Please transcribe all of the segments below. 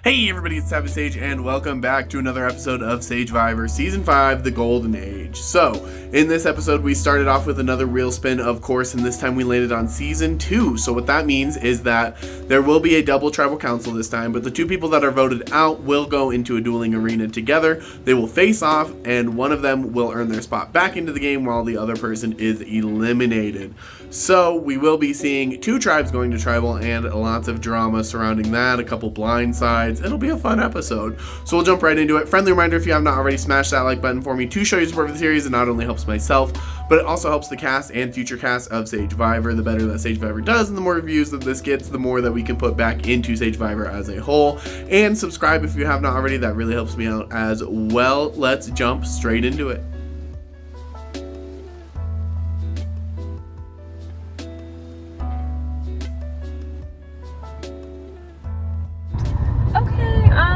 Hey everybody, it's Sage, and welcome back to another episode of Sagevivor Season 5, The Golden Age. So, in this episode, we started off with another reel spin, of course, and this time we landed on Season 2. So what that means is that there will be a double tribal council this time, but the two people that are voted out will go into a dueling arena together. They will face off, and one of them will earn their spot back into the game while the other person is eliminated. So, we will be seeing two tribes going to tribal and lots of drama surrounding that, a couple blindsides. It'll be a fun episode. So we'll jump right into it. Friendly reminder, if you have not already, smash that like button for me to show your support for the series. It not only helps myself, but it also helps the cast and future cast of Sagevivor. The better that Sagevivor does and the more reviews that this gets, the more that we can put back into Sagevivor as a whole. And subscribe if you have not already. That really helps me out as well. Let's jump straight into it.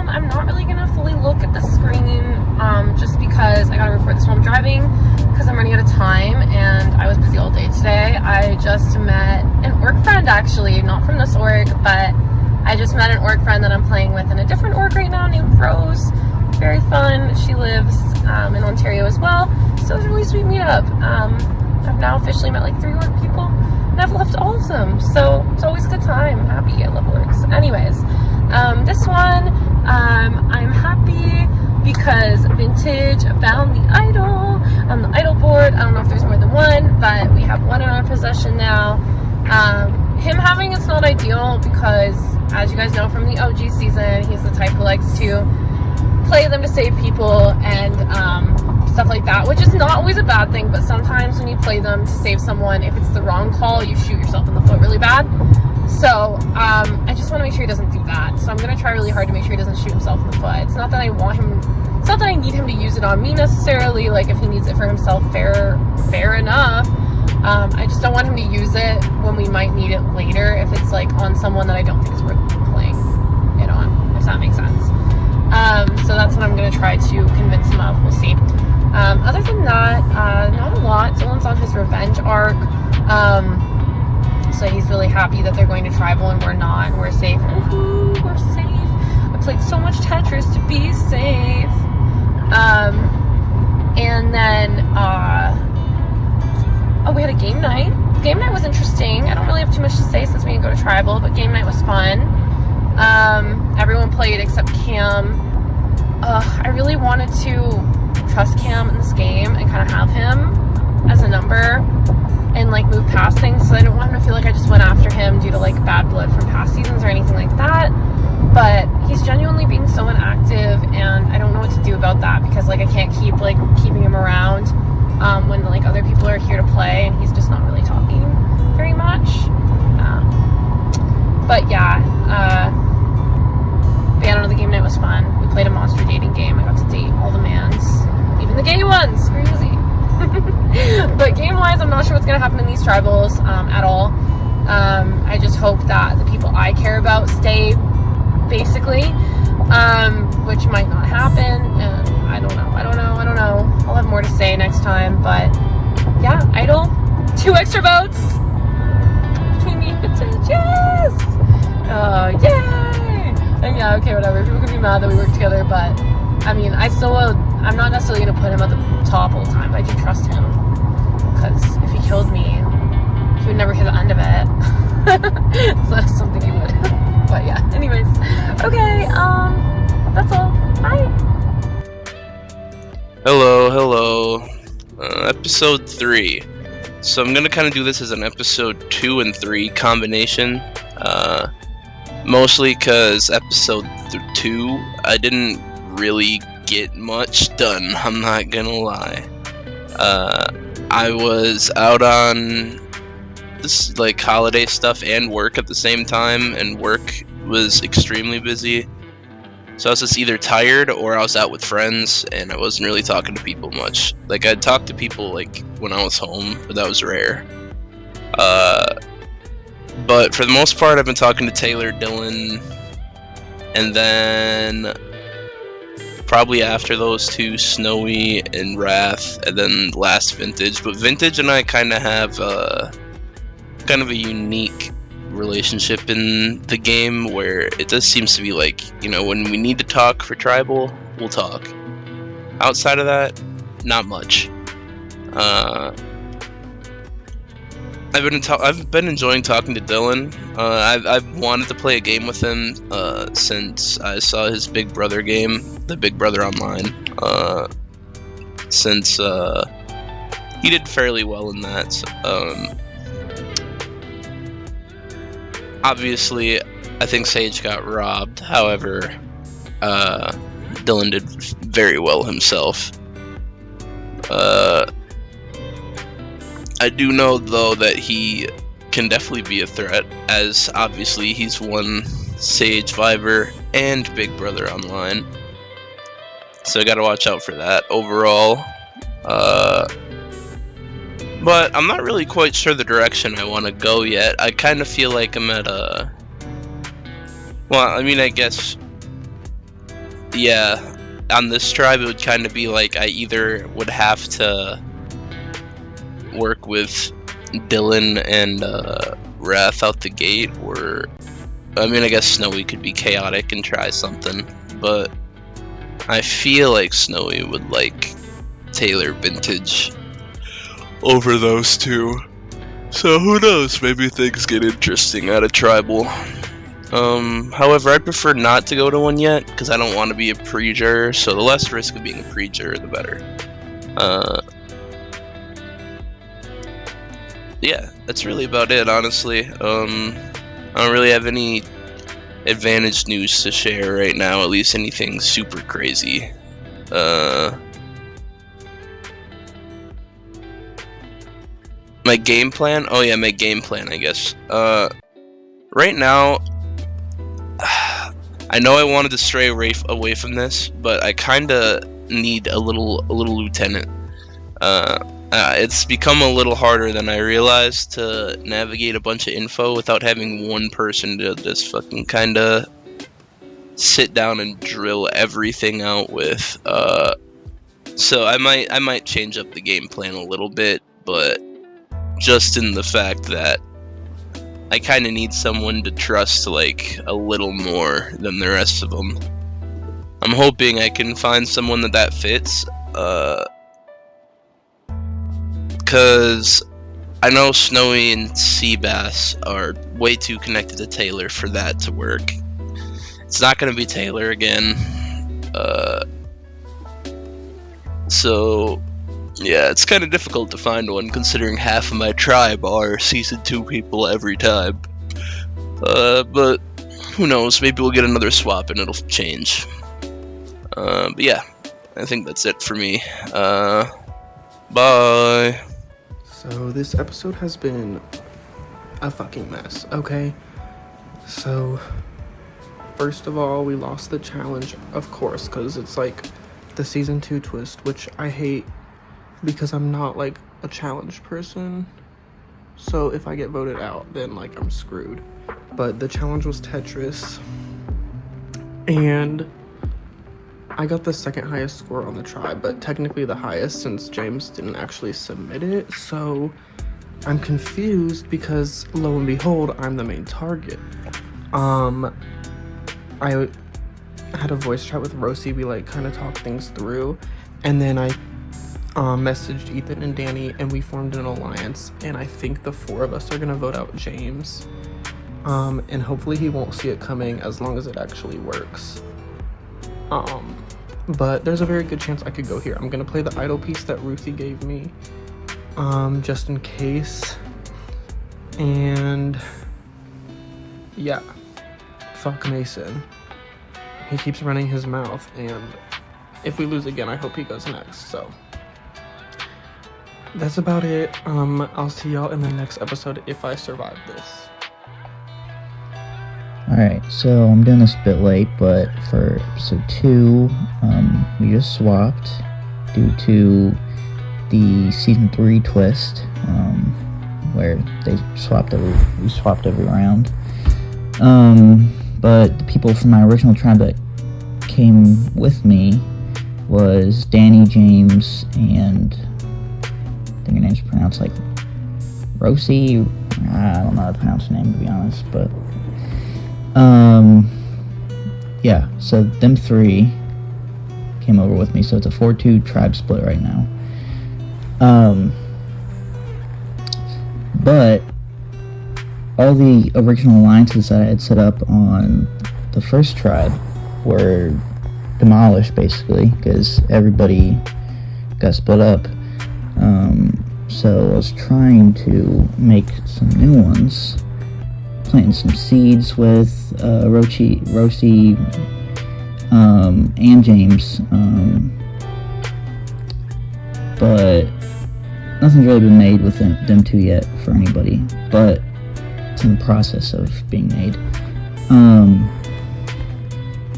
I'm not really gonna fully look at the screen, just because I gotta record this while I'm driving, because I'm running out of time, and I was busy all day today. I just met an orc friend, actually, not from this org, but I just met an orc friend that I'm playing with in a different org right now named Rose. Very fun. She lives in Ontario as well, so it was a really sweet meetup. I've now officially met like 3 orc people, and I've loved all of them, so it's always a good time. I'm happy. I love orcs. Anyways, this one, I'm happy because Vintage found the idol on the idol board. I don't know if there's more than one, but we have one in our possession now. Him having it's not ideal because, as you guys know from the OG season, he's the type who likes to play them to save people and stuff like that, which is not always a bad thing, but sometimes when you play them to save someone, if it's the wrong call, you shoot yourself in the foot really bad. So, I just want to make sure he doesn't do that. So I'm going to try really hard to make sure he doesn't shoot himself in the foot. It's not that I want him, it's not that I need him to use it on me necessarily, like if he needs it for himself, fair enough. I just don't want him to use it when we might need it later, if it's like on someone that I don't think is worth playing it on, if that makes sense. So that's what I'm going to try to convince him of. We'll see. Other than that, not a lot. Dylan's on his revenge arc. So he's really happy that they're going to tribal and we're not, and we're safe. Ooh, we're safe. I played so much Tetris to be safe. And then, we had a game night. Game night was interesting. I don't really have too much to say since we didn't go to tribal, but game night was fun. Everyone played except Cam. I really wanted to trust Cam in this game and kind of have him as a number and like move past things, so I didn't want him to feel like I just went after him due to like bad blood from past seasons or anything like that. But he's genuinely being so inactive, and I don't know what to do about that, because like I can't keep like keeping him around when like other people are here to play and he's just not really talking very much. But yeah, I don't know, the game night was fun. We played a monster dating game. I got to date all the mans, even the gay ones. Crazy. But game-wise, I'm not sure what's going to happen in these tribals at all. I just hope that the people I care about stay, basically, which might not happen, and I don't know. I'll have more to say next time, but yeah, idol, 2 extra votes between me and Vintage, yes! Yay! And yeah, okay, whatever. People could be mad that we work together, but I mean, I'm not necessarily going to put him at the top all the time, but I do trust him, because if he killed me, he would never hear the end of it. So that's something he would. But yeah, anyways. Okay, that's all. Bye! Hello. Episode 3. So I'm going to kind of do this as an episode 2 and 3 combination. Mostly because episode 2, I didn't really get much done, I'm not gonna lie. I was out on this like holiday stuff and work at the same time, and work was extremely busy, so I was just either tired or I was out with friends and I wasn't really talking to people much. Like, I'd talk to people like when I was home, but that was rare. But for the most part, I've been talking to Taylor, Dylan, and then probably after those 2, Snowy and Wrath, and then last Vintage. But Vintage and I kind of have kind of a unique relationship in the game where it just seems to be like, when we need to talk for tribal, we'll talk. Outside of that, not much. I've been enjoying talking to Dylan. I've wanted to play a game with him since I saw his Big Brother game, the Big Brother Online. Since he did fairly well in that. Obviously, I think Sage got robbed. However, Dylan did very well himself. I do know, though, that he can definitely be a threat, as obviously he's won Sagevivor and Big Brother Online. So I gotta watch out for that overall. But I'm not really quite sure the direction I want to go yet. I kind of feel like I'm at a... Well, I mean, I guess... Yeah, on this tribe it would kind of be like I either would have to work with Dylan and Wrath out the gate, or... I mean, I guess Snowy could be chaotic and try something, but I feel like Snowy would like Taylor Vintage over those two. So who knows, maybe things get interesting out of tribal. However, I prefer not to go to one yet, because I don't want to be a pre-juror, so the less risk of being a pre-juror, the better. Yeah, that's really about it, honestly. I don't really have any advantage news to share right now, at least anything super crazy. My game plan? Oh yeah, my game plan, I guess. Right now, I know I wanted to stray away from this, but I kinda need a little lieutenant. It's become a little harder than I realized to navigate a bunch of info without having one person to just fucking kinda sit down and drill everything out with. So I might change up the game plan a little bit, but just in the fact that I kind of need someone to trust like a little more than the rest of them. I'm hoping I can find someone that fits, because I know Snowy and Seabass are way too connected to Taylor for that to work. It's not going to be Taylor again. So yeah, it's kind of difficult to find one, considering half of my tribe are Season 2 people every time. But who knows, maybe we'll get another swap and it'll change. But yeah, I think that's it for me. Bye! So this episode has been a fucking mess, okay? So, first of all, we lost the challenge, of course, because it's like the Season 2 twist, which I hate, because I'm not like a challenge person. So if I get voted out, then like I'm screwed. But the challenge was Tetris, and I got the second highest score on the tribe, but technically the highest since James didn't actually submit it. So I'm confused because lo and behold, I'm the main target. I had a voice chat with Rosie. We like kind of talked things through, and then I messaged Ethan and Danny, and we formed an alliance, and I think the four of us are gonna vote out James, and hopefully he won't see it coming as long as it actually works. But there's a very good chance I could go here. I'm gonna play the idol piece that Ruthie gave me, just in case, and yeah, fuck Mason. He keeps running his mouth, and if we lose again, I hope he goes next. So that's about it. I'll see y'all in the next episode if I survive this. Alright, so I'm doing this a bit late, but for episode 2, we just swapped due to the Season 3 twist, where we swapped every round. But the people from my original tribe that came with me was Danny, James, and I think her name's pronounced like Rosie, I don't know how to pronounce her name, to be honest, but yeah, so them three came over with me, so it's a 4-2 tribe split right now. But all the original alliances that I had set up on the first tribe were demolished, basically, because everybody got split up. So I was trying to make some new ones, planting some seeds with Rosie and James, but nothing's really been made with them two yet for anybody, but it's in the process of being made.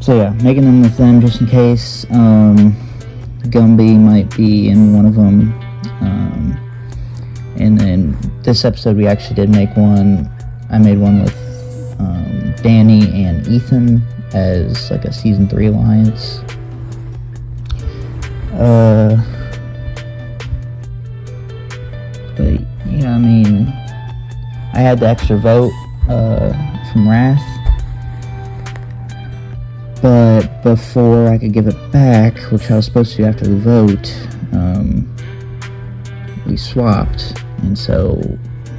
So yeah, making them with them just in case. Gumby might be in one of them. And then this episode we actually did make one. I made one with Danny and Ethan as like a season 3 alliance. But yeah, I mean, I had the extra vote from Wrath, but before I could give it back, which I was supposed to do after the vote, we swapped, and so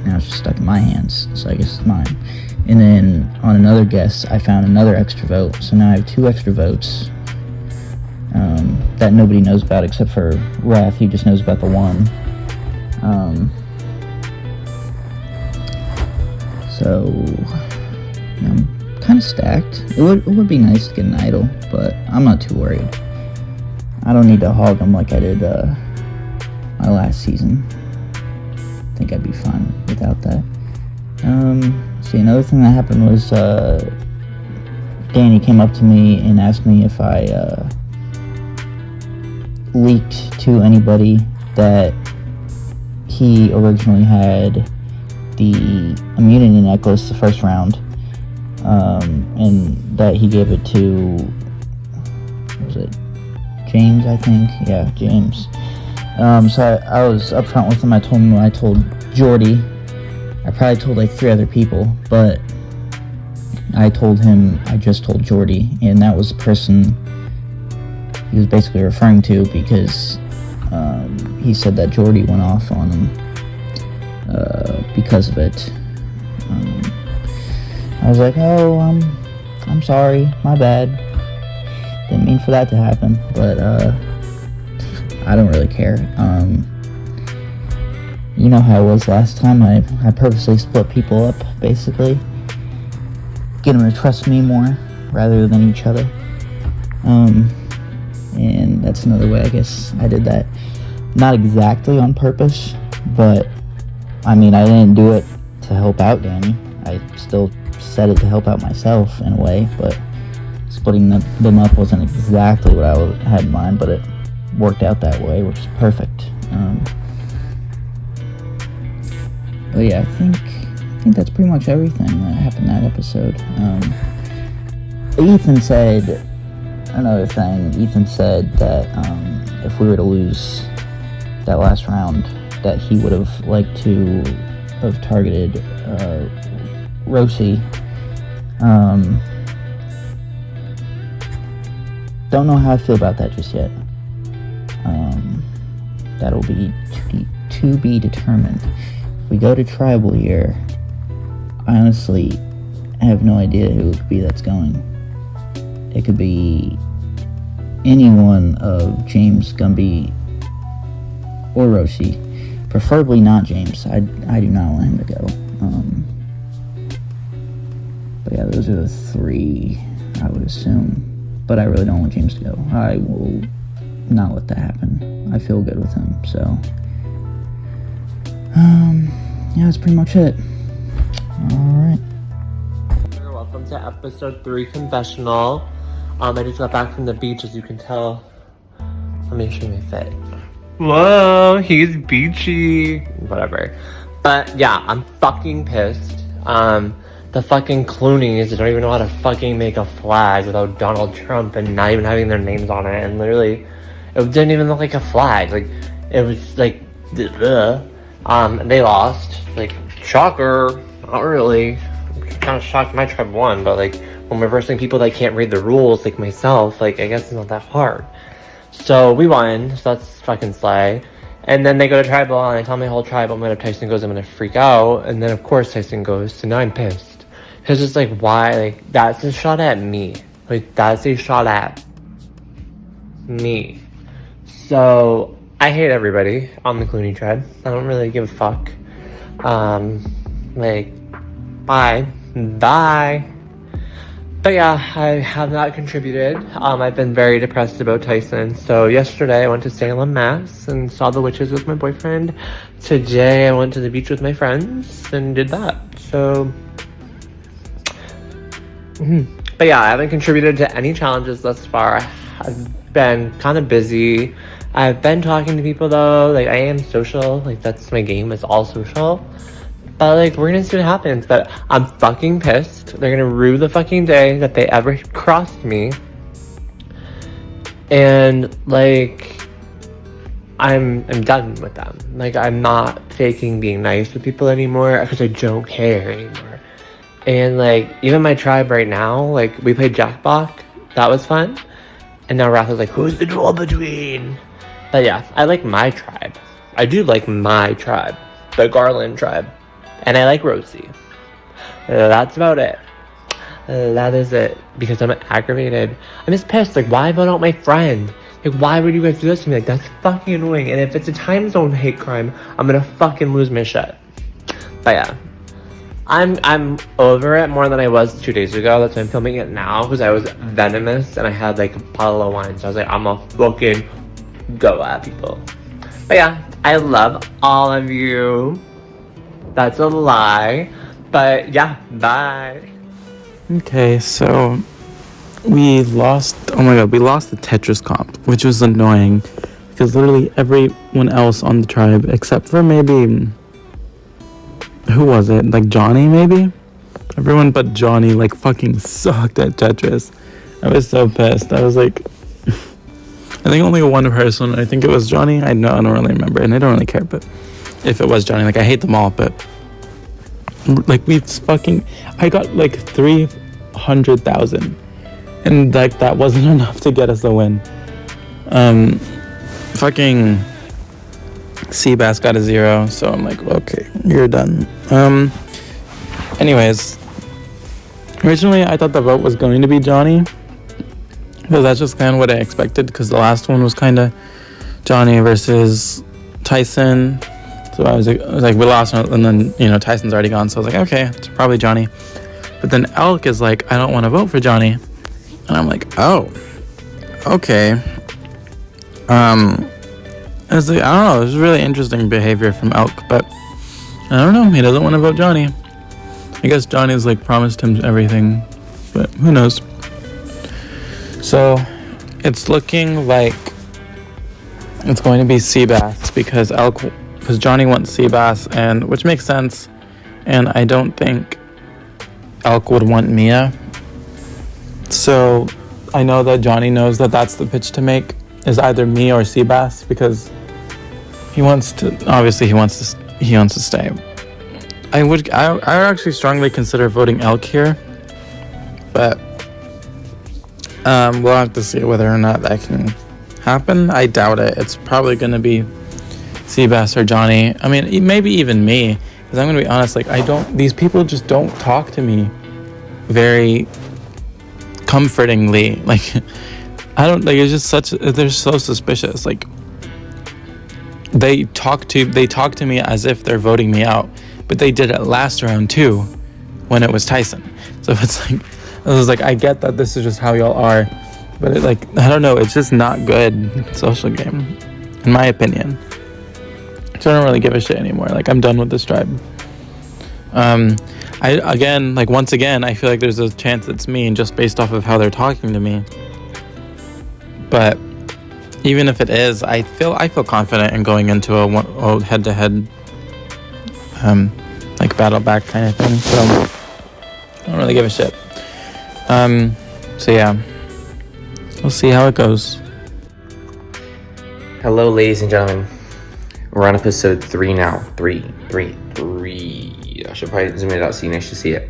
now it's just stuck in my hands, so I guess it's mine. And then on another guess, I found another extra vote, so now I have 2 extra votes that nobody knows about except for Wrath. He just knows about the one. So I'm kind of stacked. It would be nice to get an idol, but I'm not too worried. I don't need to hog them like I did my last season. I think I'd be fine without that. See, another thing that happened was Danny came up to me and asked me if I leaked to anybody that he originally had the immunity necklace the first round, and that he gave it to, what was it, James, I think? Yeah, James. So I was upfront with him. I told him I told Jordy. I probably told like 3 other people, but I told him I just told Jordy, and that was the person he was basically referring to, because he said that Jordy went off on him because of it. I was like, oh, I'm sorry, my bad. Didn't mean for that to happen, but I don't really care. You know how it was last time. I purposely split people up, basically. Get them to trust me more rather than each other. And that's another way I guess I did that. Not exactly on purpose, but I mean, I didn't do it to help out Danny. I still said it to help out myself in a way, but splitting them up wasn't exactly what I had in mind, but it worked out that way, which is perfect. But yeah, I think that's pretty much everything that happened in that episode. Ethan said another thing. Ethan said that if we were to lose that last round, that he would have liked to have targeted Rosie. Don't know how I feel about that just yet. That'll be to be determined. If we go to tribal here, I honestly have no idea who it could be that's going. It could be any one of James, Gumby, or Rosie. Preferably not James. I do not want him to go. But yeah, those are the 3 I would assume. But I really don't want James to go. I will not let that happen. I feel good with him, so yeah, that's pretty much it. Alright. Welcome to episode 3 confessional. I just got back from the beach, as you can tell. Let me show my fit. Whoa, he's beachy. Whatever. But yeah, I'm fucking pissed. The fucking Clooney's don't even know how to fucking make a flag without Donald Trump and not even having their names on it. And literally, it didn't even look like a flag. Like, it was like, they lost. Like, shocker, not really. I'm kind of shocked my tribe won, but like when we're versing people that can't read the rules like myself, like I guess it's not that hard. So we won, so that's fucking slay. And then they go to tribal, and I tell my whole tribe, if Tyson goes, I'm gonna freak out. And then of course Tyson goes, so now I'm pissed. Cause it's like, why? Like, that's a shot at me. Like, that's a shot at me. So I hate everybody on the Clooney tribe. I don't really give a fuck. Like, bye. But yeah, I have not contributed. I've been very depressed about Tyson. So yesterday I went to Salem, Mass and saw the witches with my boyfriend. Today I went to the beach with my friends and did that. So, but yeah, I haven't contributed to any challenges thus far. I've been kind of busy. I've been talking to people though. Like, I am social. Like, that's my game. It's all social. But like, we're gonna see what happens. But I'm fucking pissed. They're gonna rue the fucking day that they ever crossed me. And like, I'm done with them. Like, I'm not faking being nice with people anymore because I don't care anymore. And like, even my tribe right now, like, we played Jackbox. That was fun. And now Wrath is like, who's the duel between? But yeah, I like my tribe. I do like my tribe. The Garland tribe. And I like Rosie. That's about it. That is it. Because I'm aggravated. I'm just pissed. Like, why vote out my friend? Like, why would you guys do this to me? Like, that's fucking annoying. And if it's a time zone hate crime, I'm gonna fucking lose my shit. But yeah. I'm over it more than I was 2 days ago. That's why I'm filming it now. Because I was venomous and I had like a bottle of wine. So I was like, I'm gonna fucking go at people. But yeah, I love all of you. That's a lie. But yeah, bye. Okay, so we lost, oh my god, we lost the Tetris comp, which was annoying because literally everyone else on the tribe, except for maybe, who was it? Like Johnny, maybe? Everyone but Johnny, like, fucking sucked at Tetris. I was so pissed. I was like, I think only one person, I think it was Johnny. I don't really remember, and I don't really care, but if it was Johnny, like, I hate them all, but like, I got like 300,000, and like, that wasn't enough to get us a win. Fucking Seabass got a 0, so I'm like, okay, you're done. Anyways, originally I thought the vote was going to be Johnny, because that's just kind of what I expected, because the last one was kind of Johnny versus Tyson. So I was like, we lost, and then, you know, Tyson's already gone, so I was like, okay, it's probably Johnny. But then Elk is like, I don't want to vote for Johnny. And I'm like, oh, okay. I was like, I don't know, it was really interesting behavior from Elk, but I don't know, he doesn't want to vote Johnny. I guess Johnny's like promised him everything, but who knows. So it's looking like it's going to be Seabass, because Johnny wants Seabass, and which makes sense, and I don't think Elk would want Mia. So I know that Johnny knows that that's the pitch to make, is either me or Seabass, because he wants to stay. I would actually strongly consider voting Elk here, but we'll have to see whether or not that can happen. I doubt it. It's probably going to be Seabass or Johnny. I mean, maybe even me, because I'm gonna be honest, like, these people just don't talk to me very comfortingly. Like, it's just they're so suspicious. Like, they talk to me as if they're voting me out, but they did it last round too, when it was Tyson. So it's like, I was like, I get that this is just how y'all are, but I don't know, it's just not good social game, in my opinion. So I don't really give a shit anymore. Like, I'm done with this tribe. Once again, I feel like there's a chance it's me, and just based off of how they're talking to me. But even if it is, I feel confident in going into a head-to-head, like, battle back kind of thing. So I don't really give a shit. So yeah, we'll see how it goes. Hello, ladies and gentlemen. We're on episode 3 now. 3. I should probably zoom it out so you can actually see it.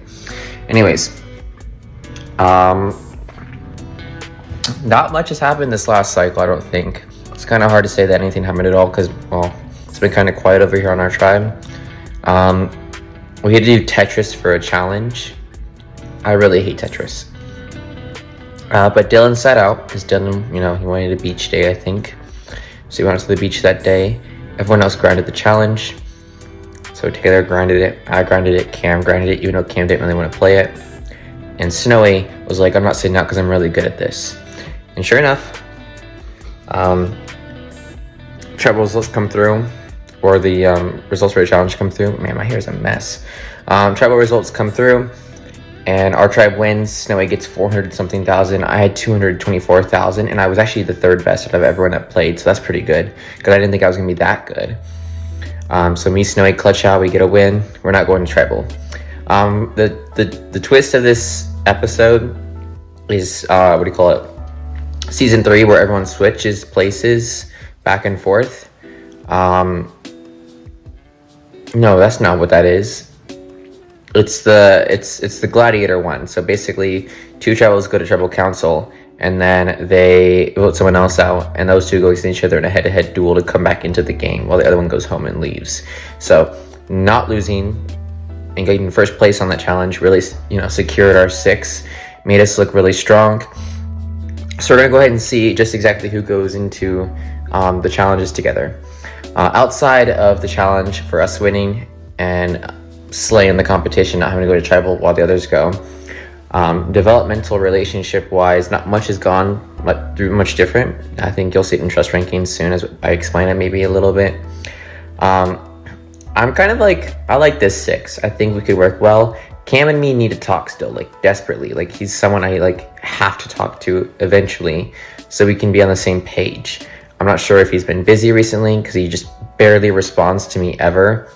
Anyways, not much has happened this last cycle, I don't think. It's kind of hard to say that anything happened at all because, well, it's been kind of quiet over here on our tribe. We had to do Tetris for a challenge. I really hate Tetris. But Dylan set out because Dylan, he wanted a beach day, I think. So he went out to the beach that day. Everyone else grinded the challenge. So together grinded it. I grinded it. Cam grinded it, even though Cam didn't really want to play it. And Snowy was like, I'm not sitting out because I'm really good at this. And sure enough, treble results come through, or the results for the challenge come through. Man, my hair is a mess. Treble results come through, and our tribe wins. Snowy gets 400-something thousand. I had 224,000, and I was actually the third best out of everyone that played, so that's pretty good, because I didn't think I was going to be that good. So me, Snowy, clutch out, we get a win. We're not going to treble. The twist of this episode is, Season 3, where everyone switches places back and forth. No, that's not what that is. It's the gladiator one. So basically, 2 trebles go to treble council, and then they vote someone else out, and those 2 go against each other in a head-to-head duel to come back into the game, while the other one goes home and leaves. So not losing and getting first place on that challenge really, secured our 6, made us look really strong. So we're gonna go ahead and see just exactly who goes into the challenges together. Outside of the challenge for us winning and slaying the competition, not having to go to tribal while the others go, developmental relationship wise, not much has gone through much different. I think you'll see it in trust rankings soon as I explain it maybe a little bit. I'm kind of I like this 6. I think we could work well. Cam and me need to talk still, desperately. He's someone I have to talk to eventually so we can be on the same page. I'm not sure if he's been busy recently because he just barely responds to me ever.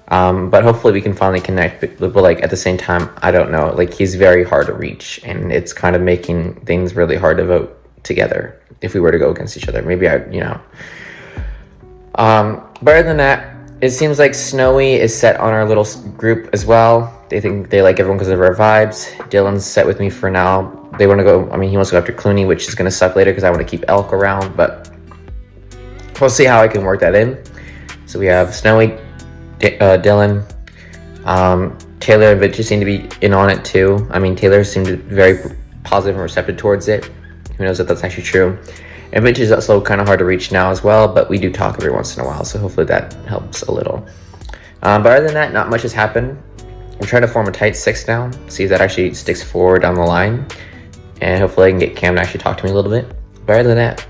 But hopefully we can finally connect. But at the same time, I don't know. He's very hard to reach, and it's kind of making things really hard to vote together if we were to go against each other. Maybe but other than that, it seems like Snowy is set on our little group as well. They think they like everyone because of our vibes. Dylan's set with me for now. They want to go, he wants to go after Clooney, which is going to suck later because I want to keep Elk around, but we'll see how I can work that in. So we have Snowy, Dylan, Taylor and Vinci seem to be in on it too. Taylor seemed very positive and receptive towards it. Who knows if that's actually true. And Vinci is also kind of hard to reach now as well, but we do talk every once in a while, so hopefully that helps a little. But other than that, not much has happened. We're trying to form a tight 6 now, see if that actually sticks forward down the line, and hopefully I can get Cam to actually talk to me a little bit. But other than that,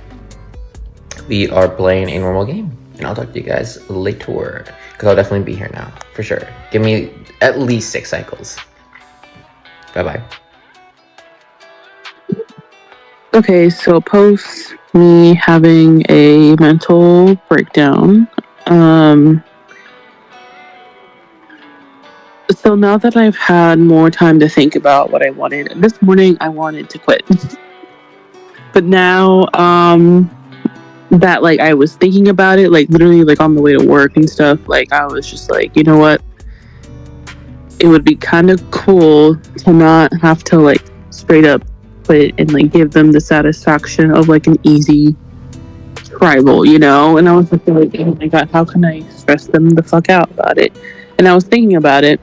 we are playing a normal game, and I'll talk to you guys later, because I'll definitely be here now, for sure. Give me at least 6 cycles. Bye-bye. Okay, so post me having a mental breakdown, so now that I've had more time to think about what I wanted, this morning I wanted to quit. But now, that I was thinking about it, literally on the way to work and stuff, I was just you know what? It would be kind of cool to not have to straight up quit and give them the satisfaction of an easy tribal, And I was just oh my god, how can I stress them the fuck out about it? And I was thinking about it.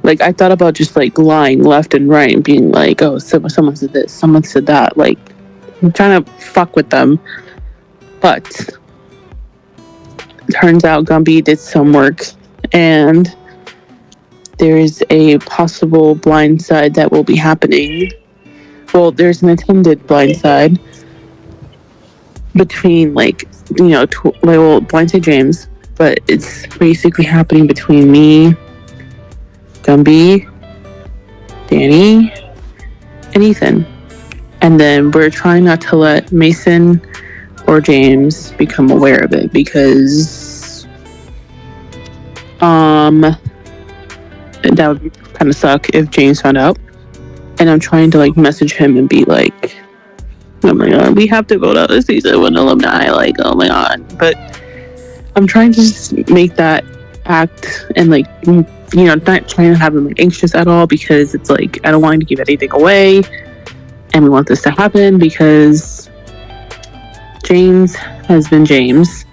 I thought about just lying left and right and being oh, so someone said this, someone said that. I'm trying to fuck with them. But turns out Gumby did some work, and there is a possible blindside that will be happening. Well, there's an attended blindside between blindside James, but it's basically happening between me, Gumby, Danny, and Ethan. And then we're trying not to let Mason or James become aware of it because that would kind of suck if James found out. And I'm trying to message him and be oh my god, we have to go to the season with alumni, oh my god. But I'm trying to just make that act and not trying to have them like anxious at all, because it's like I don't want to give anything away, and we want this to happen because James has been James,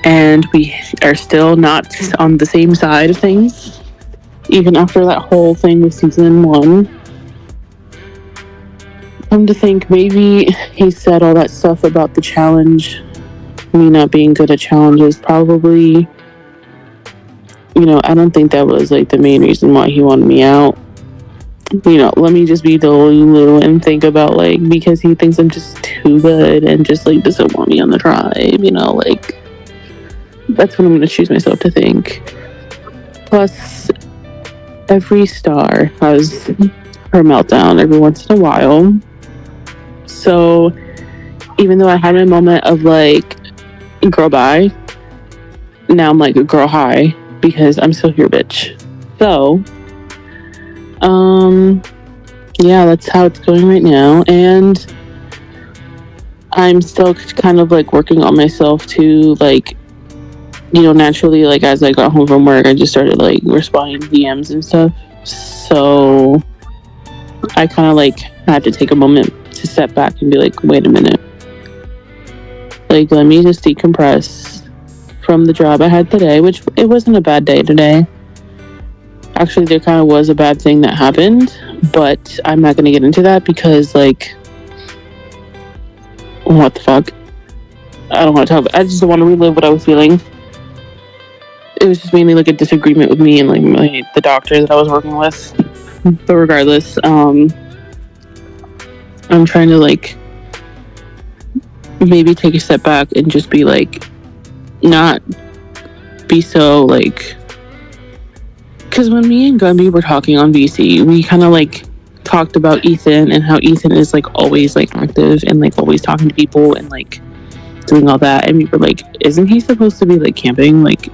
and we are still not on the same side of things, even after that whole thing with season 1. Come to think, maybe he said all that stuff about the challenge, me not being good at challenges, probably, I don't think that was like the main reason why he wanted me out. Let me just be the Lulu and think about like, because he thinks I'm just too good and just like doesn't want me on the tribe, like that's what I'm gonna choose myself to think. Plus, every star has her meltdown every once in a while. So even though I had a moment of like, girl bye, now I'm like, girl hi, because I'm still here, bitch. So, yeah, that's how it's going right now. And I'm still kind of like working on myself to like, naturally, like as I got home from work, I just started like responding to DMs and stuff. So I kind of like had to take a moment to step back and be like, wait a minute. Like, let me just decompress from the job I had today, which it wasn't a bad day today. Actually, there kind of was a bad thing that happened, but I'm not going to get into that because, like, what the fuck? I don't want to talk about it. I just don't want to relive what I was feeling. It was just mainly, like, a disagreement with me and, like, the doctor that I was working with. But regardless, I'm trying to, like, maybe take a step back and just be, like, not be so, like... Because when me and Gumby were talking on VC, we kind of, like, talked about Ethan and how Ethan is, like, always, like, active and, like, always talking to people and, like, doing all that. And we were like, isn't he supposed to be, like, camping? Like,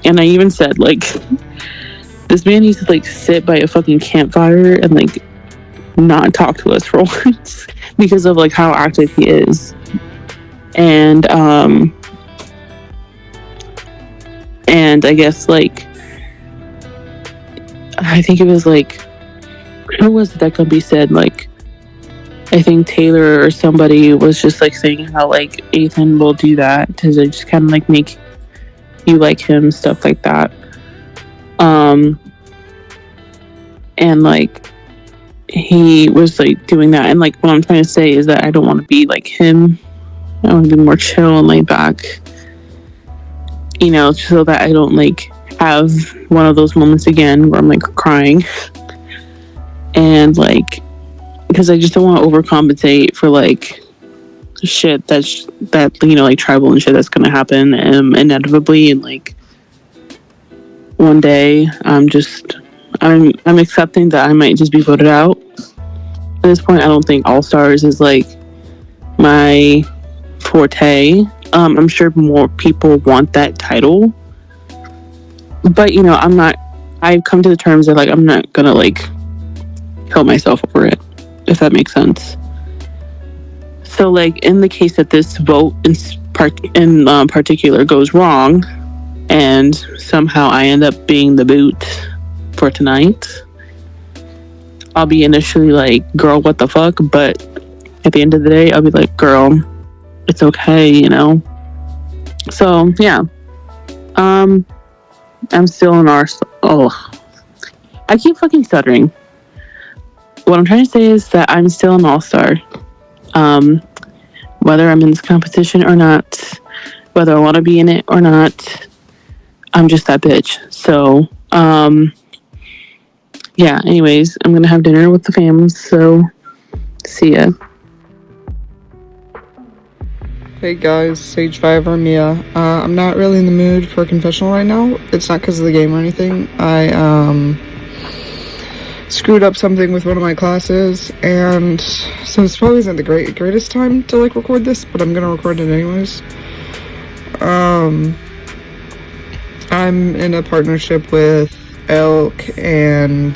and I even said, like, this man needs to, like, sit by a fucking campfire and, like, not talk to us for once because of, like, how active he is. And I guess, like, I think it was, like, who was it that Gumby said, like, I think Taylor or somebody was just, like, saying how, like, Ethan will do that to just kind of, like, make you like him, stuff like that. And, like, he was, like, doing that. And, like, what I'm trying to say is that I don't want to be like him. I want to be more chill and laid back, so that I don't, like, have one of those moments again where I'm, like, crying. And, like, because I just don't want to overcompensate for, like, shit that like, tribal and shit that's gonna happen inevitably. And, like, one day I'm accepting that I might just be voted out. At this point, I don't think All Stars is, like, my forte. I'm sure more people want that title, but I've come to the terms that, like, I'm not gonna, like, kill myself over it, if that makes sense. So, like, in the case that this vote in particular goes wrong and somehow I end up being the boot for tonight, I'll be initially like, girl, what the fuck? But at the end of the day, I'll be like, girl, it's okay, So, yeah. I'm still in our... Oh. I keep fucking stuttering. What I'm trying to say is that I'm still an all-star. Whether I'm in this competition or not, whether I want to be in it or not, I'm just that bitch. So, yeah, anyways, I'm gonna have dinner with the fam, so see ya. Hey guys, Sagevivor, Mia. I'm not really in the mood for a confessional right now. It's not because of the game or anything. I screwed up something with one of my classes, and so this probably isn't the greatest time to, like, record this, but I'm gonna record it anyways. I'm in a partnership with Elk and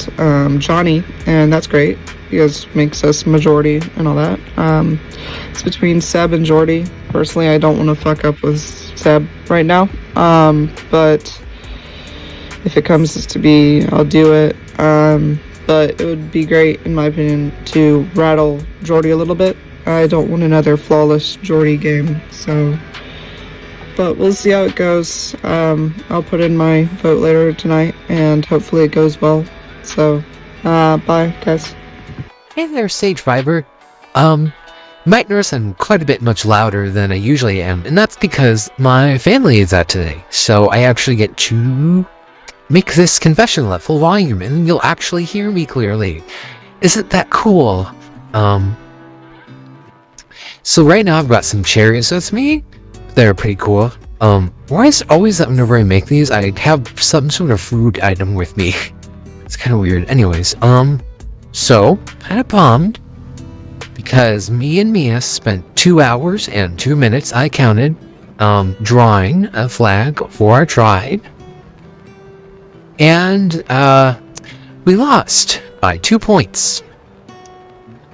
Johnny, and that's great. He makes us majority and all that. It's between Seb and Jordy. Personally, I don't want to fuck up with Seb right now, but If it comes to be, I'll do it. But it would be great, in my opinion, to rattle Jordy a little bit. I don't want another flawless Jordy game, so... But we'll see how it goes. I'll put in my vote later tonight, and hopefully it goes well. So, bye, guys. Hey there, Sagevivor. Might notice I'm quite a bit much louder than I usually am, and that's because my family is out today. So I actually get to make this confessional at full volume, and you'll actually hear me clearly. Isn't that cool? So right now I've got some cherries with me. They're pretty cool. Why is it always that whenever I make these, I have some sort of food item with me? It's kind of weird. Anyways, so, kind of bummed, because me and Mia spent 2 hours and 2 minutes, I counted, drawing a flag for our tribe. And, we lost by 2 points.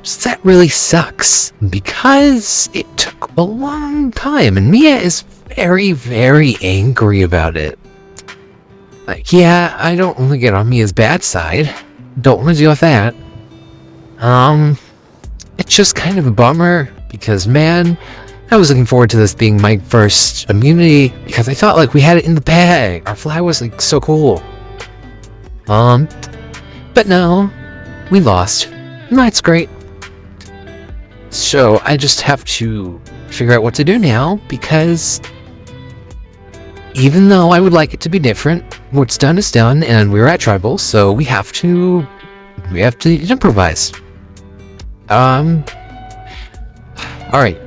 So that really sucks, because it took a long time, and Mia is very, very angry about it. Like, yeah, I don't want to get on Mia's bad side. Don't want to deal with that. It's just kind of a bummer, because, man, I was looking forward to this being my first immunity, because I thought, like, we had it in the bag. Our flag was, like, so cool. But no, we lost. And that's great. So, I just have to figure out what to do now, because even though I would like it to be different, what's done is done, and we're at tribal, so we have to improvise. Alright,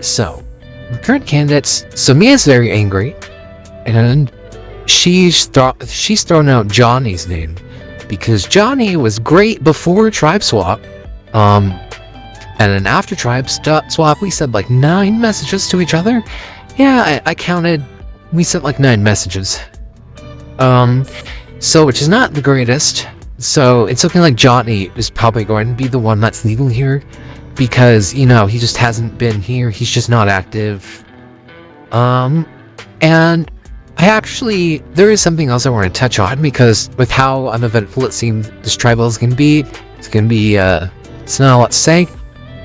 so the current candidates. So Mia's very angry, and she's thrown out Johnny's name because Johnny was great before tribe swap. And then after tribe swap, we sent like 9 messages to each other. Yeah, I counted. We sent like 9 messages. So which is not the greatest. So it's looking like Johnny is probably going to be the one that's leaving here, because, you know, he just hasn't been here. He's just not active. And there is something else I want to touch on, because with how uneventful it seems this tribal is going to be, it's not a lot to say.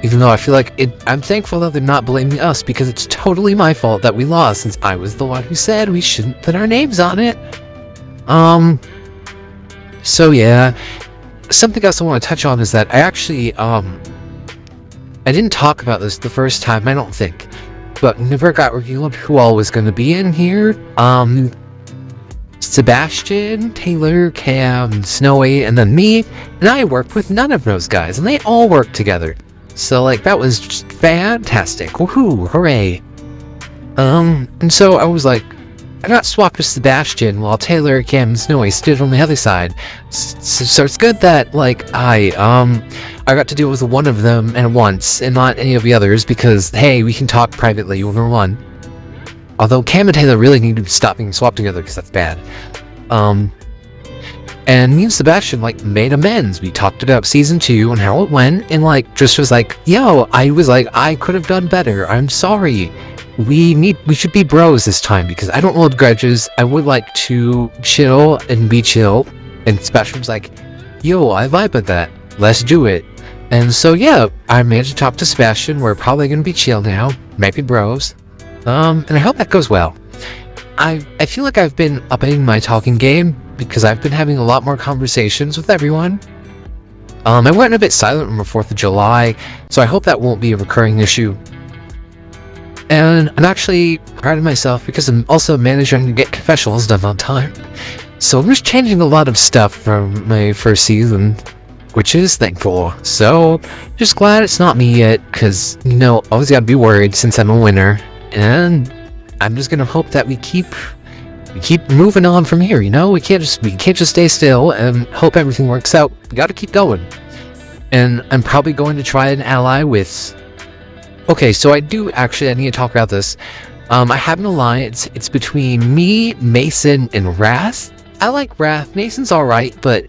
Even though I feel like I'm thankful that they're not blaming us, because it's totally my fault that we lost, since I was the one who said we shouldn't put our names on it. So yeah, something else I want to touch on is that I actually, I didn't talk about this the first time, I don't think, but whenever it got revealed who all was going to be in here, Sebastian, Taylor, Cam, Snowy, and then me, and I worked with none of those guys, and they all worked together. So, like, that was just fantastic. Woohoo, hooray. And so I was like, I got swapped with Sebastian while Taylor, Cam, and Snowy stood on the other side. So it's good that, like, I got to deal with one of them at once and not any of the others, because, hey, we can talk privately when we're one. Although Cam and Taylor really need to stop being swapped together, because that's bad. And me and Sebastian, like, made amends. We talked about Season 2 and how it went, and, like, just was like, yo, I could have done better. I'm sorry. We should be bros this time, because I don't hold grudges. I would like to chill and be chill. And Sebastian was like, yo, I vibe with that. Let's do it. And so, yeah, I managed to talk to Sebastian. We're probably going to be chill now. Maybe bros. And I hope that goes well. I feel like I've been upping my talking game, because I've been having a lot more conversations with everyone. I went a bit silent on the 4th of July, so I hope that won't be a recurring issue. And I'm actually proud of myself, because I'm also managing to get confessionals done on time. So I'm just changing a lot of stuff from my first season, which is thankful. So, just glad it's not me yet, because, you know, always gotta be worried since I'm a winner. And I'm just gonna hope that we keep moving on from here, you know? We can't just stay still and hope everything works out. We gotta keep going. And I'm probably going to try an ally with... Okay, so I need to talk about this. I have an alliance. It's between me, Mason, and Wrath. I like Wrath. Mason's alright, but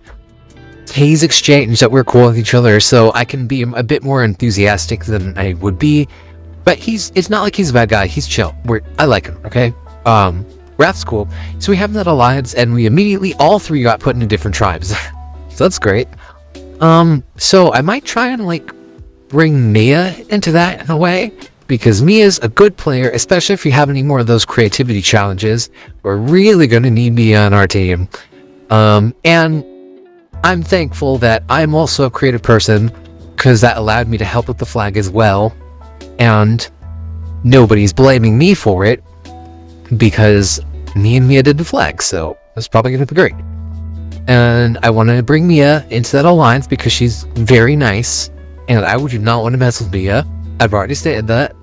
he's exchanged that we're cool with each other, so I can be a bit more enthusiastic than I would be. But it's not like he's a bad guy. He's chill. I like him, okay? Wrath's cool. So we have that alliance, and we immediately, all three got put into different tribes. So that's great. So I might try and, like, bring Mia into that in a way, because Mia's a good player, especially if you have any more of those creativity challenges. We're really going to need Mia on our team. And I'm thankful that I'm also a creative person, because that allowed me to help with the flag as well. And nobody's blaming me for it, because me and Mia did the flag, so that's probably going to be great. And I want to bring Mia into that alliance because she's very nice, and I would not want to mess with Mia. I've already stated that.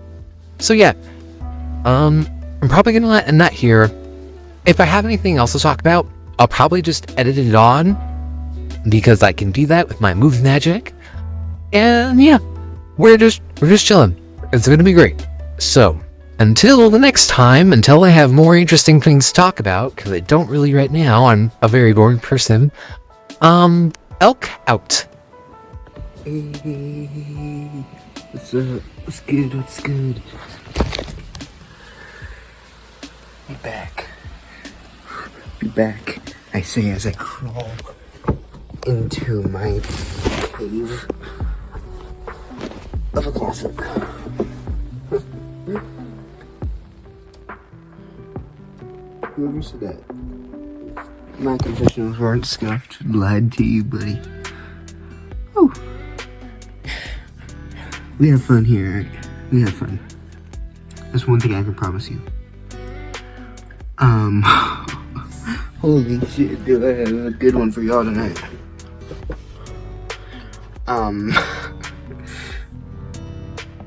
So yeah, I'm probably going to end that here. If I have anything else to talk about, I'll probably just edit it on, because I can do that with my movie magic. And yeah, we're just chilling. It's going to be great. So, until the next time, until I have more interesting things to talk about, because I don't really right now, I'm a very boring person, Elk out. Hey, what's up? What's good? What's good? Be back. Be back. I say as I crawl into my cave of a closet. Whoever said that? My confessionals weren't scuffed. Lied to you, buddy. Oh. We have fun here, right? We have fun. That's one thing I can promise you. Holy shit, dude, I have a good one for y'all tonight.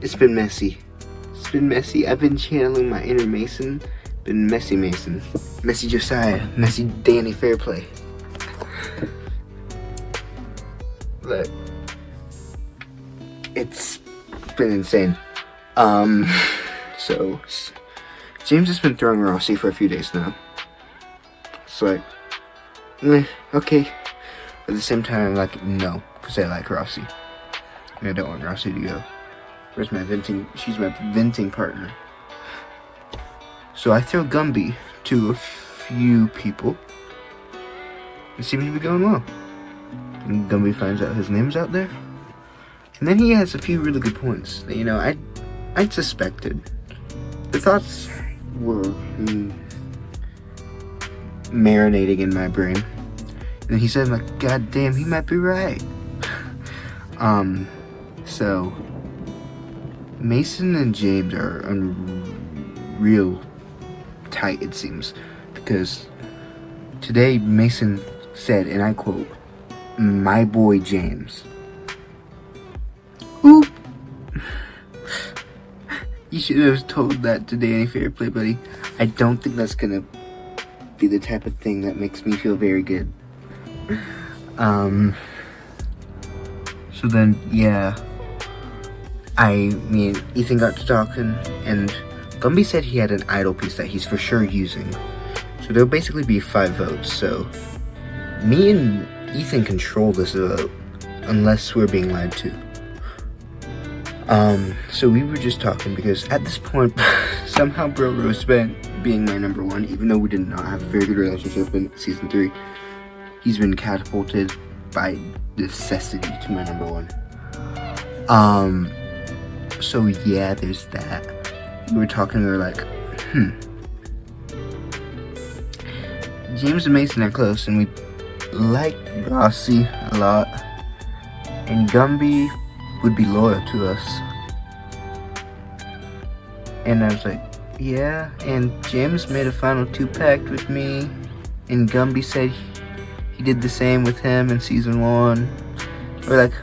It's been messy. It's been messy. I've been channeling my inner Mason. Been messy Mason. Messy Josiah. Messy Danny Fairplay. Look. It's been insane. So James has been throwing Rossi for a few days now. It's like, okay. But at the same time, I'm like, no, because I like Rossi. And I don't want Rossi to go. Where's my venting? She's my venting partner. So I throw Gumby to a few people. It seems to be going well. And Gumby finds out his name's out there. And then he has a few really good points that, you know, I'd suspected. The thoughts were marinating in my brain. And he said, like, God damn, he might be right. So Mason and James are real tight, it seems, because today Mason said, and I quote, "My boy James." Oop. You should have told that to Danny Fairplay, buddy. I don't think that's gonna be the type of thing that makes me feel very good. So then, yeah, me and Ethan got to talking, and Gumby said he had an idol piece that he's for sure using. So there'll basically be 5 votes, so me and Ethan control this vote, unless we're being lied to. So we were just talking, because at this point, somehow Bro Rose being my number 1, even though we did not have a very good relationship in Season 3, he's been catapulted by necessity to my number 1. So yeah, there's that. We were talking, we were like, James and Mason are close, and we like Rossi a lot, and Gumby would be loyal to us. And I was like, yeah, and James made a final 2 pact with me, and Gumby said he did the same with him in Season 1. We're like,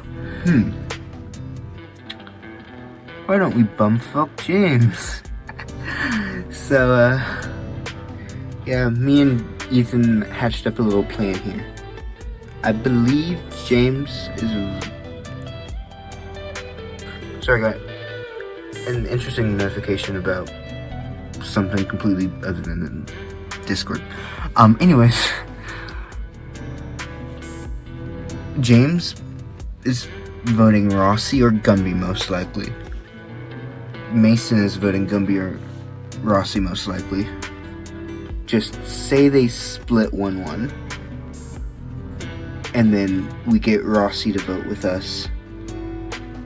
why don't we bumfuck James? So, yeah, me and Ethan hatched up a little plan here. I believe James is... Sorry, I got an interesting notification about something completely other than Discord. Anyways, James is voting Rossi or Gumby most likely. Mason is voting Gumby or Rossi most likely. just say they split 1-1, and then we get Rossi to vote with us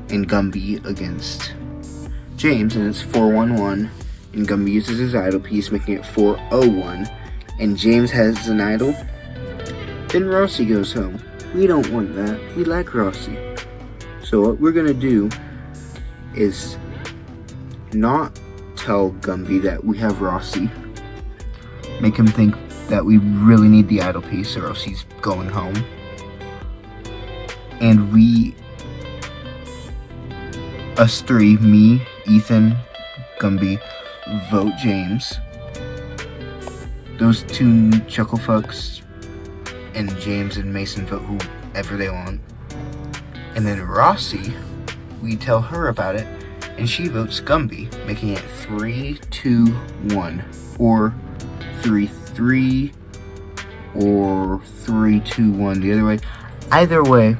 and Gumby against James, and it's 4-1-1, and Gumby uses his idol piece, making it 4-0-1, and James has an idol, then Rossi goes home. We don't want that. We like Rossi. So what we're gonna do is not tell Gumby that we have Rossi. Make him think that we really need the idol piece or else he's going home. And us three, me, Ethan, Gumby, vote James. Those two chucklefucks and James and Mason vote whoever they want. And then Rossi, we tell her about it, and she votes Gumby, making it 3-2-1, or 3-3, or 3-2-1 the other way. Either way,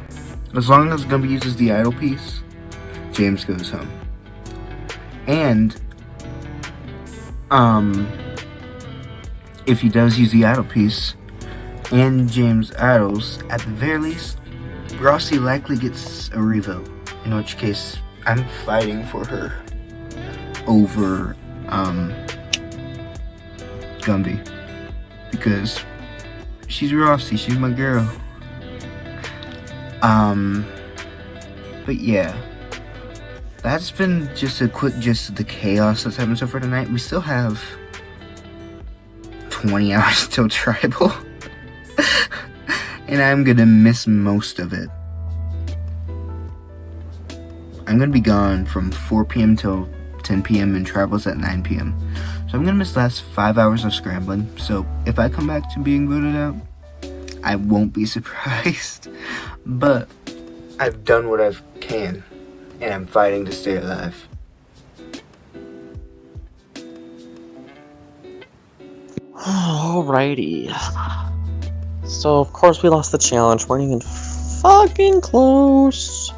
as long as Gumby uses the idol piece, James goes home. And, if he does use the idol piece, and James idols, at the very least, Rossi likely gets a revote, in which case I'm fighting for her over Gumby, because she's Rossi, she's my girl. But yeah, that's been just a quick gist of the chaos that's happened so far tonight. We still have 20 hours till Tribal. And I'm gonna miss most of it. I'm gonna be gone from 4 p.m. till 10 p.m. and Tribal's at 9 p.m. So I'm gonna miss the last 5 hours of scrambling. So if I come back to being voted out, I won't be surprised. But I've done what I can, and I'm fighting to stay alive. Alrighty. So, of course, we lost the challenge. We're not even fucking close.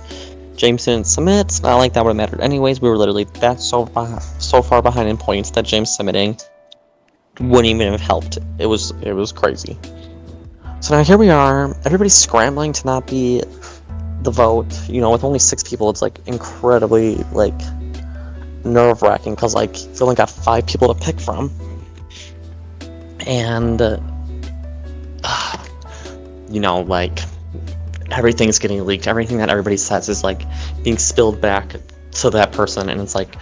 James didn't submit. It's not like that would have mattered anyways. We were literally so far behind in points that James submitting wouldn't even have helped. It was crazy. So now here we are. Everybody's scrambling to not be the vote. You know, with only 6 people, it's like incredibly like nerve-wracking because like you only got 5 people to pick from. And you know, like everything's getting leaked. Everything that everybody says is like being spilled back to that person, and it's like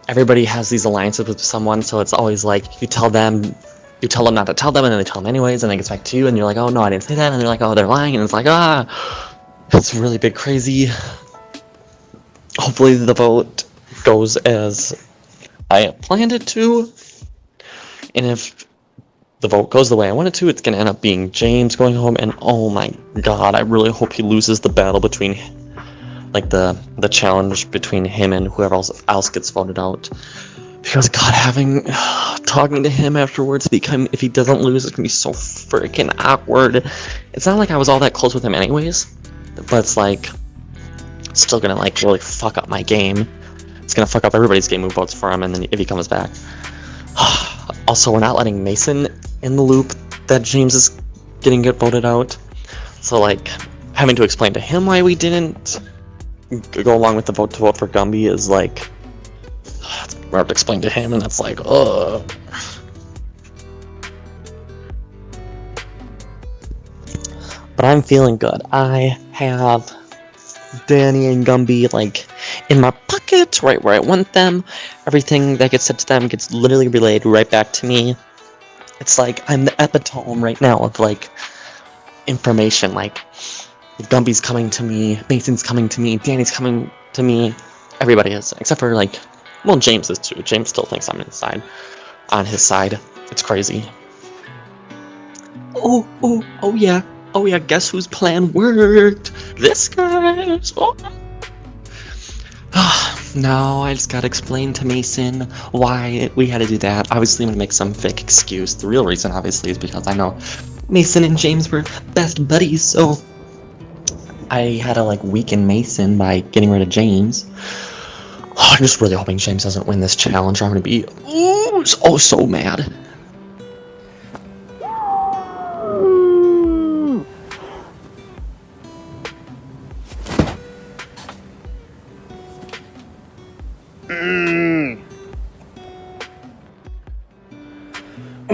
everybody has these alliances with someone, so it's always like you tell them not to tell them, and then they tell them anyways, and then it gets back to you, and you're like, oh no, I didn't say that, and they're like, oh, they're lying, and it's like, it's really big crazy. Hopefully the vote goes as I planned it to, and if the vote goes the way I want it to, it's gonna end up being James going home, and oh my god, I really hope he loses the battle between, like, the challenge between him and whoever else gets voted out. Because god, talking to him afterwards, if he doesn't lose, it's gonna be so freaking awkward. It's not like I was all that close with him anyways, but it's like, still gonna like really fuck up my game. It's gonna fuck up everybody's game who votes for him, and then if he comes back. Also, we're not letting Mason in the loop that James is getting voted out. So, like, having to explain to him why we didn't go along with the vote to vote for Gumby is like, we have to explain to him, and that's like, ugh. But I'm feeling good. I have Danny and Gumby, like, in my pocket, right where I want them. Everything that gets said to them gets literally relayed right back to me. It's like I'm the epitome right now of, like, information. Like, Gumby's coming to me, Mason's coming to me, Danny's coming to me. Everybody is, except for, like, well, James is too. James still thinks I'm on his side. It's crazy. Oh yeah, guess whose plan worked? This guy's. No, I just gotta explain to Mason why we had to do that. Obviously, I'm gonna make some fake excuse. The real reason, obviously, is because I know Mason and James were best buddies, so I had to, like, weaken Mason by getting rid of James. I'm just really hoping James doesn't win this challenge, or I'm gonna be so mad.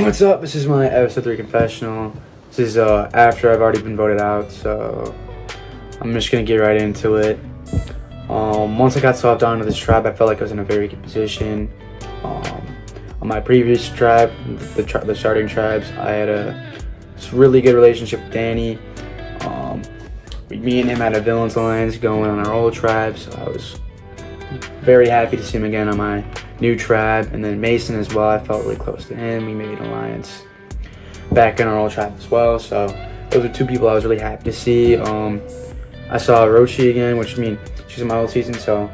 What's up? This is my episode 3 confessional. This is after I've already been voted out, so I'm just gonna get right into it. Once I got swapped onto this tribe, I felt like I was in a very good position. On my previous tribe, the starting tribes, I had a really good relationship with Danny. Me and him had a villains alliance going on our old tribes. So I was very happy to see him again on my new tribe, and then Mason as well. I felt really close to him. We made an alliance back in our old tribe as well. So those are 2 people I was really happy to see. I saw Roshi again, which, I mean, she's in my old season, so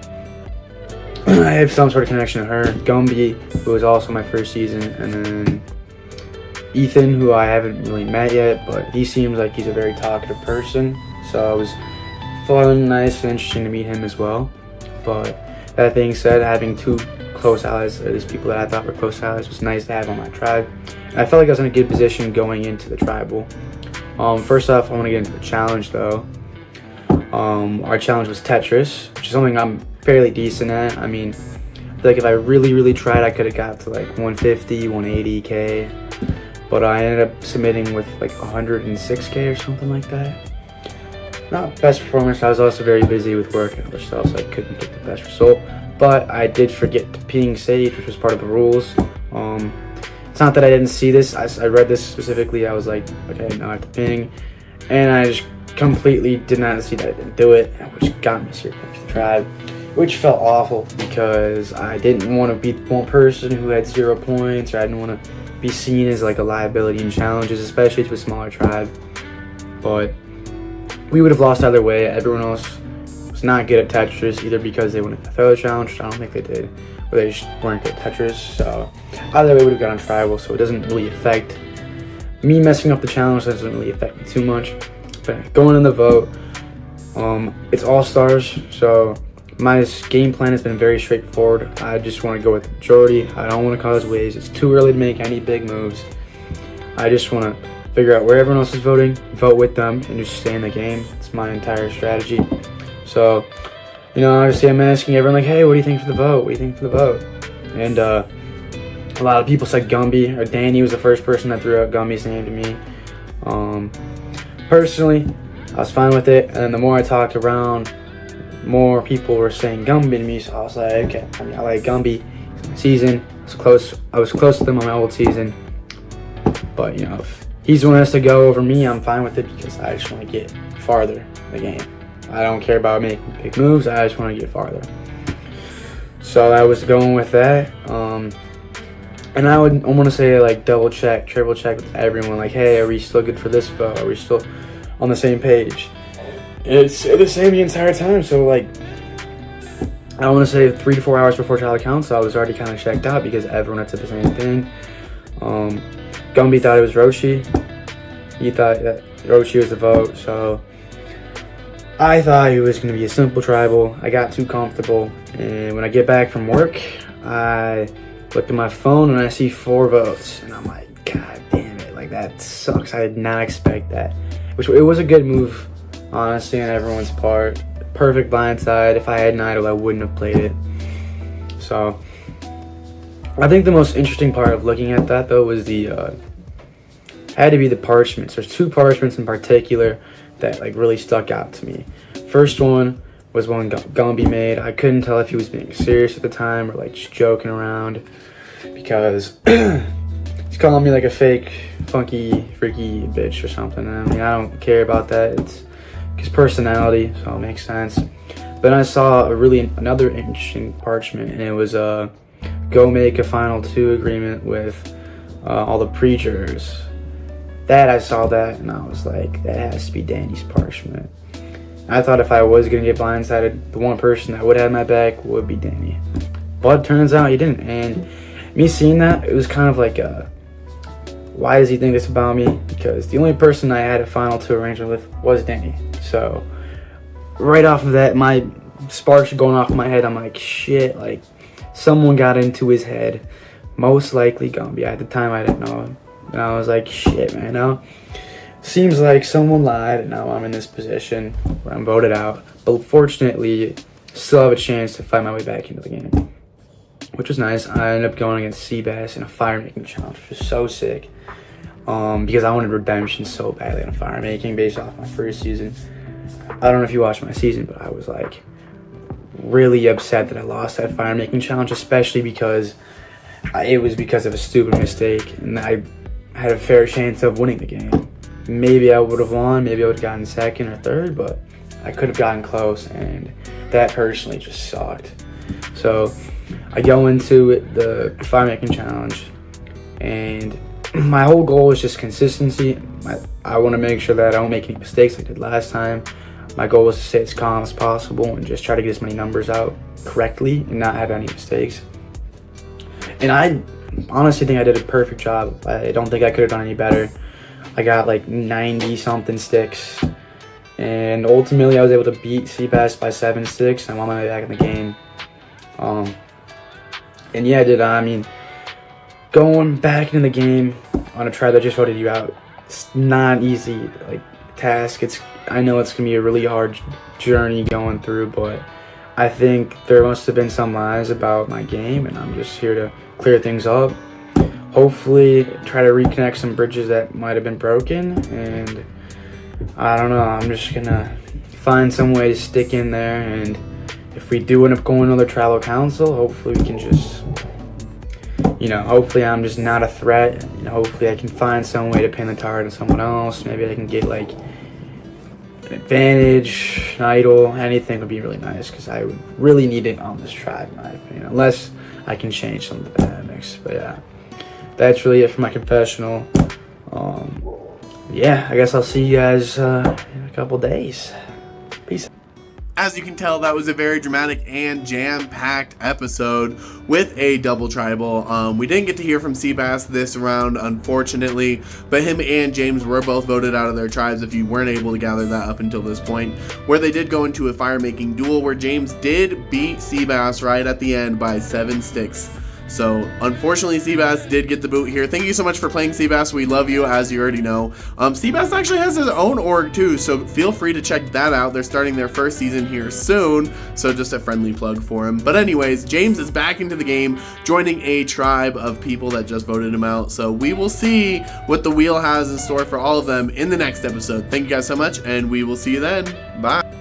I have some sort of connection to her. Gumby, who was also my first season, and then Ethan, who I haven't really met yet, but he seems like he's a very talkative person. So it was fun, nice, and interesting to meet him as well. But that being said, having 2 close allies, or at least people that I thought were close allies, was nice to have on my tribe. And I felt like I was in a good position going into the tribal. First off, I want to get into the challenge though. Our challenge was Tetris, which is something I'm fairly decent at. I mean, I feel like if I really tried, I could have got to like 150, 180k. But I ended up submitting with like 106k or something like that. Not best performance. I was also very busy with work and other stuff, so I couldn't get the best result. But I did forget to ping Sage, which was part of the rules. It's not that I didn't see this. I read this specifically. I was like, okay, now I have to ping. And I just completely did not see that I didn't do it, which got me serious to the tribe, which felt awful because I didn't want to beat one person who had 0 points, or I didn't want to be seen as like a liability in challenges, especially to a smaller tribe. But we would have lost either way. Everyone else was not good at Tetris, either because they wanted to throw the challenge, which I don't think they did, or they just weren't good at Tetris. So either way, we would have got on tribal, so it doesn't really affect me. Messing up the challenge doesn't really affect me too much. But going in the vote, it's all stars, so my game plan has been very straightforward. I just want to go with the majority. I don't want to cause waves. It's too early to make any big moves. I just want to figure out where everyone else is voting, vote with them, and just stay in the game. It's my entire strategy. So, you know, obviously I'm asking everyone like, hey, what do you think for the vote? What do you think for the vote? And a lot of people said Gumby, or Danny was the first person that threw out Gumby's name to me. Personally, I was fine with it, and then the more I talked around, more people were saying Gumby to me, so I was like, okay, I mean, I like Gumby. Season, I was close to them on my old season, but you know, if he's the one that has to go over me, I'm fine with it because I just want to get farther in the game. I don't care about making big moves, I just want to get farther. So I was going with that, and I want to say like double check, triple check with everyone, like, hey, are we still good for this vote? Are we still on the same page? It's the same the entire time, so like, I want to say 3 to 4 hours before trial counts, so I was already kind of checked out because everyone had said the same thing. Gumby thought it was Roshi. He thought that Roshi was the vote, so I thought it was going to be a simple tribal. I got too comfortable, and when I get back from work, I look at my phone and I see 4 votes, and I'm like, god damn it, like that sucks. I did not expect that. Which, it was a good move, honestly, on everyone's part. Perfect blindside. If I had an idol, I wouldn't have played it. So I think the most interesting part of looking at that though was had to be the parchments. There's 2 parchments in particular that like really stuck out to me. First one was one Gumby made. I couldn't tell if he was being serious at the time or like just joking around, because he's calling me like a fake, funky, freaky bitch or something. I mean, I don't care about that. It's his personality, so it makes sense. But I saw another interesting parchment, and it was go make a final 2 agreement with all the preachers. That I saw that, and I was like, that has to be Danny's parchment. I thought if I was gonna get blindsided, the one person that would have my back would be Danny. But turns out he didn't, and me seeing that, it was kind of like why does he think this about me? Because the only person I had a final 2 arrangement with was Danny. So right off of that, my sparks are going off my head. I'm like, shit, like someone got into his head. Most likely Gumby. At the time I didn't know him. And I was like, shit, man, now seems like someone lied, and now I'm in this position where I'm voted out. But fortunately, still have a chance to find my way back into the game. which was nice. I ended up going against Seabass in a fire making challenge, which was so sick. Because I wanted redemption so badly in fire making based off my first season. I don't know if you watched my season, but I was like really upset that I lost that fire making challenge, especially because it was because of a stupid mistake, and I had a fair chance of winning the game. Maybe I would have won, maybe I would have gotten second or third, but I could have gotten close, and that personally just sucked. So I go into it, the fire making challenge, and my whole goal is just consistency. I want to make sure that I don't make any mistakes like I did last time. My goal was to stay as calm as possible and just try to get as many numbers out correctly and not have any mistakes. And I honestly think I did a perfect job. I don't think I could have done any better. I got like 90 something sticks, and ultimately I was able to beat Seabass by 7 sticks. I'm on my way back in the game. And yeah, I mean, going back into the game on a tribe that just voted you out, it's not an easy task. I know it's gonna be a really hard journey going through, but I think there must have been some lies about my game, and I'm just here to clear things up. Hopefully try to reconnect some bridges that might have been broken, and I don't know, I'm just gonna find some way to stick in there, and if we do end up going to another tribal council, hopefully we can just, hopefully I'm just not a threat, and hopefully I can find some way to pin the target on someone else. Maybe I can get like an advantage, an idol, anything would be really nice, because I would really need it on this tribe, in my opinion, unless I can change some of the dynamics. But yeah, that's really it for my confessional. Yeah, I guess I'll see you guys in a couple days. Peace. As you can tell, that was a very dramatic and jam-packed episode with a double tribal. We didn't get to hear from Seabass this round, unfortunately, but him and James were both voted out of their tribes if you weren't able to gather that up until this point, where they did go into a fire-making duel where James did beat Seabass right at the end by 7 sticks. So, unfortunately, Seabass did get the boot here. Thank you so much for playing, Seabass. We love you, as you already know. Seabass actually has his own org, too, so feel free to check that out. They're starting their first season here soon, so just a friendly plug for him. But anyways, James is back into the game, joining a tribe of people that just voted him out. So we will see what the wheel has in store for all of them in the next episode. Thank you guys so much, and we will see you then. Bye.